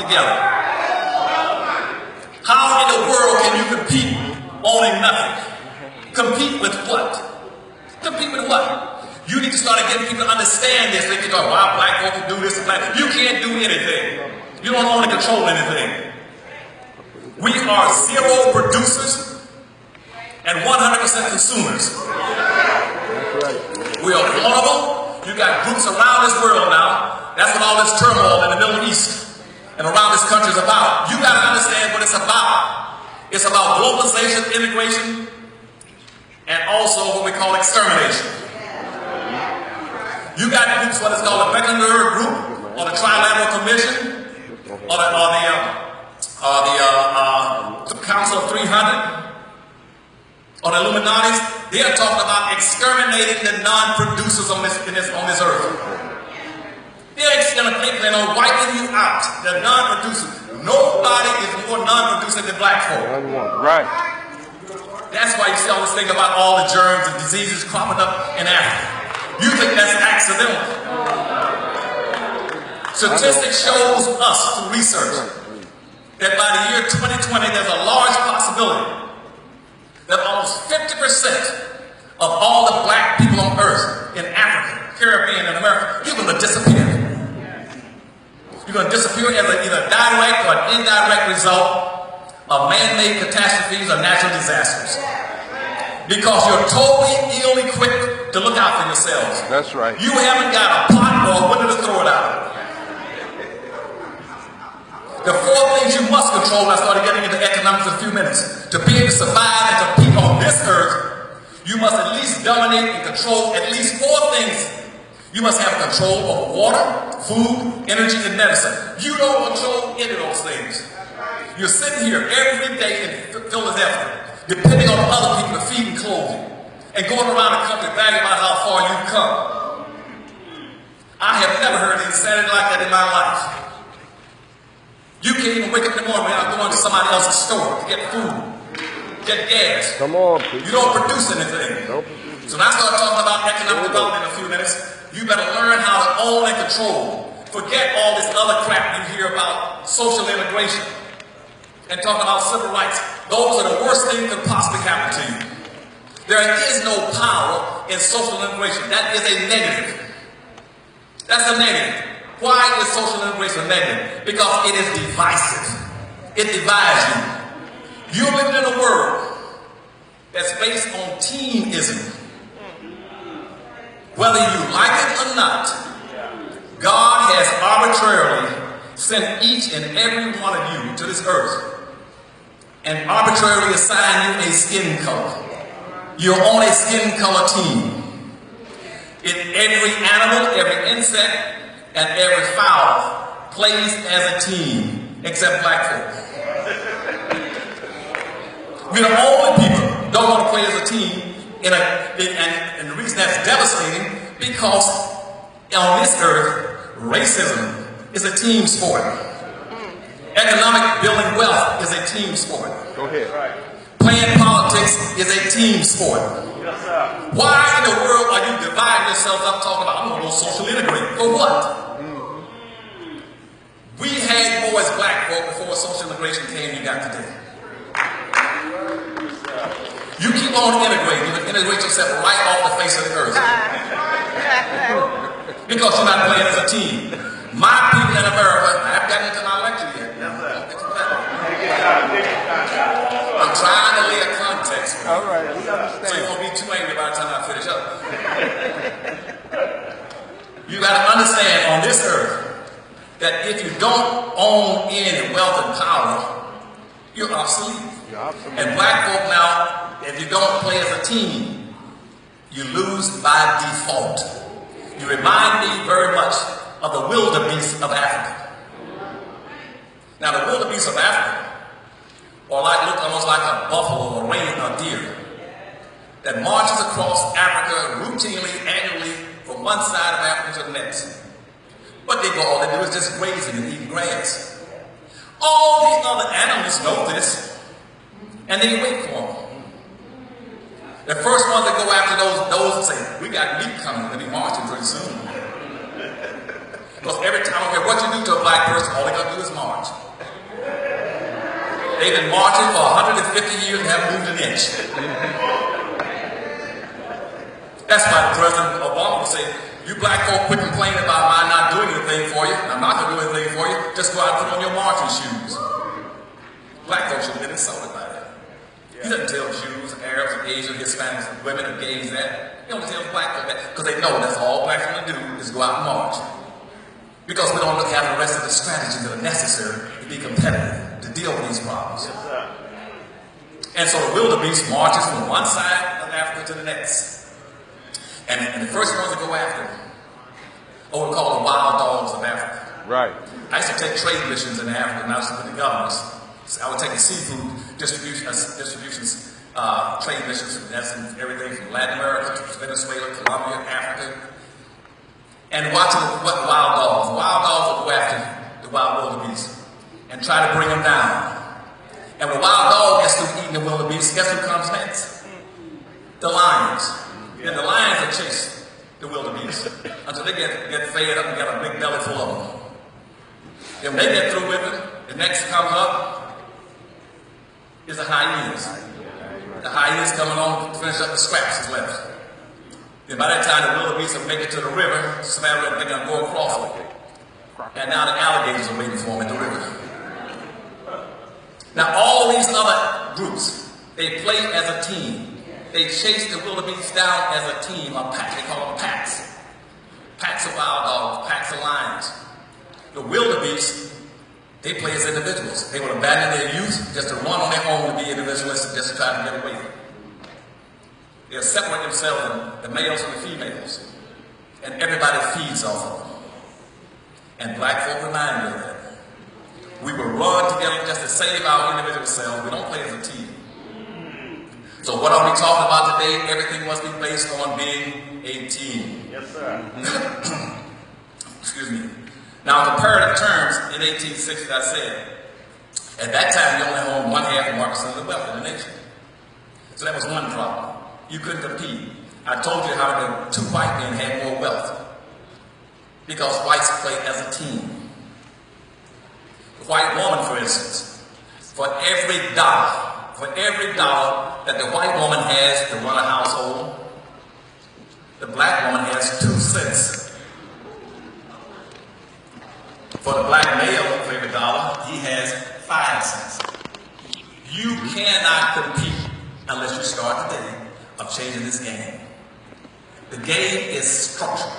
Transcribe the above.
together. How in the world can you compete owning nothing? Compete with what? Compete with what? You need to start getting people to understand this. They can talk, why black folk can do this and black. You can't do anything. You don't own and control anything. We are zero producers and 100% consumers. We are vulnerable. You got groups around this world now. That's what all this turmoil in the Middle East and around this country is about. You got to understand what it's about. It's about globalization, integration, and also what we call extermination. You got groups, what is called the Beckenberg Group, or the Trilateral Commission, or the Council of 300, or the Illuminatis. They are talking about exterminating the non-producers on this earth. They're going to think they're wiping you out. The non-producers. Nobody is more non-producer than black folk. Right. That's why you see all this thing about all the germs and diseases cropping up in Africa. You think that's accidental. Statistics shows us through research that by the year 2020, there's a large possibility that almost 50% of all the black people on earth in Africa, Caribbean, and America, you're going to disappear. You're going to disappear as either a direct or an indirect result of man-made catastrophes or natural disasters. Because you're totally ill-equipped to look out for yourselves. That's right. You haven't got a pot or a window to throw it out. The four things you must control, I started getting into economics in a few minutes. To be able to survive and compete on this earth, you must at least dominate and control at least four things. You must have control over water, food, energy, and medicine. You don't control any of those things. You're sitting here every day in Philadelphia, depending on other people to feed and clothe you, and going around the country bragging about how far you've come. I have never heard insanity like that in my life. You can't even wake up in the morning without going to somebody else's store to get food, get gas. Come on, people. You don't produce anything. Nope. So when I start talking about economic development in a few minutes, you better learn how to own and control. Forget all this other crap you hear about social integration and talking about civil rights. Those are the worst things that could possibly happen to you. There is no power in social integration. That is a negative. That's a negative. Why is social integration a negative? Because it is divisive. It divides you. You're living in a world that's based on teamism. Whether you like it or not, God has arbitrarily sent each and every one of you to this earth and arbitrarily assigned you a skin color. You're on a skin color team. Every animal, every insect, and every fowl plays as a team, except black folk. We're the only people who don't want to play as a team, and the reason that's devastating, because on this earth, racism is a team sport. Economic building wealth is a team sport. Go ahead. Playing politics is a team sport. Why in the world are you dividing yourselves up talking about, I'm going to go social integrate? For what? We had more as black folk before social integration came you got today. You keep on integrating, you integrate yourself right off the face of the earth. Because you're not playing as a team. My people in America, I haven't gotten into my lecture yet. I'm trying to lay a context. All right, we understand. So you won't be too angry by the time I finish up. You got to understand on this earth that if you don't own any wealth and power, you're obsolete. And black folk now, if you don't play as a team, you lose by default. You remind me very much of the wildebeest of Africa. Now the wildebeest of Africa look almost like a buffalo, a rain, or deer that marches across Africa routinely, annually, from one side of Africa to the next. But all they do is just grazing and eating grass. All the other animals know this, and they wait for them. The first ones that go after those say, we got meat coming, they'll be marching pretty soon. Because every time, I don't care what you do to a black person, all they gotta do is march. They've been marching for 150 years and haven't moved an inch. That's why President Obama would say, you black folk quit complaining about my not doing anything for you. I'm not going to do anything for you. Just go out and put on your marching shoes. Black folks should have been insulted by that. He doesn't tell Jews, Arabs, Asians, Hispanics, women, or gays that. He only tells black folk that because they know that's all blacks want to do is go out and march. Because we don't have the rest of the strategies that are necessary to be competitive, to deal with these problems. And so the wildebeest marches from one side of Africa to the next. And the first ones to go after them are what we call the wild dogs of Africa. Right. I used to take trade missions in Africa and I was with the governors. So I would take the seafood distributions, trade missions, that's everything from Latin America to Venezuela, Colombia, Africa. And watching what wild dogs will go after the wild wildebeest and try to bring them down. And when the wild dog gets through eating the wildebeest, guess who comes next? The lions. Then the lions will chase the wildebeest until they get fed up and get a big belly full of them. Then when they get through with it, the next comes up is the hyenas. The hyenas coming on to finish up the scraps that's left. Then by that time the wildebeest will make it to the river, smell it, and they're going to go across it. And now the alligators are waiting for them in the river. Now all these other groups, they play as a team. They chase the wildebeest down as a team, a pack. They call them packs. Packs of wild dogs, packs of lions. The wildebeest, they play as individuals. They will abandon their youth just to run on their own to be individualistic, just to try to get away. They'll separate themselves, the males and the females. And everybody feeds off of them. And black folk remind me of that. We will run together just to save our individual selves. We don't play as a team. So what are we talking about today? Everything must be based on being a team. Yes, sir. Excuse me. Now, in comparative terms, in 1860, I said, at that time, you only owned 1/2 of the wealth in the nation. So that was one problem. You couldn't compete. I told you how the two white men had more wealth because whites played as a team. The white woman, for instance, for every dollar that the white woman has to run a household, the black woman has 2 cents. For the black male, for every dollar, he has 5 cents. You cannot compete unless you start the day of changing this game. The game is structured.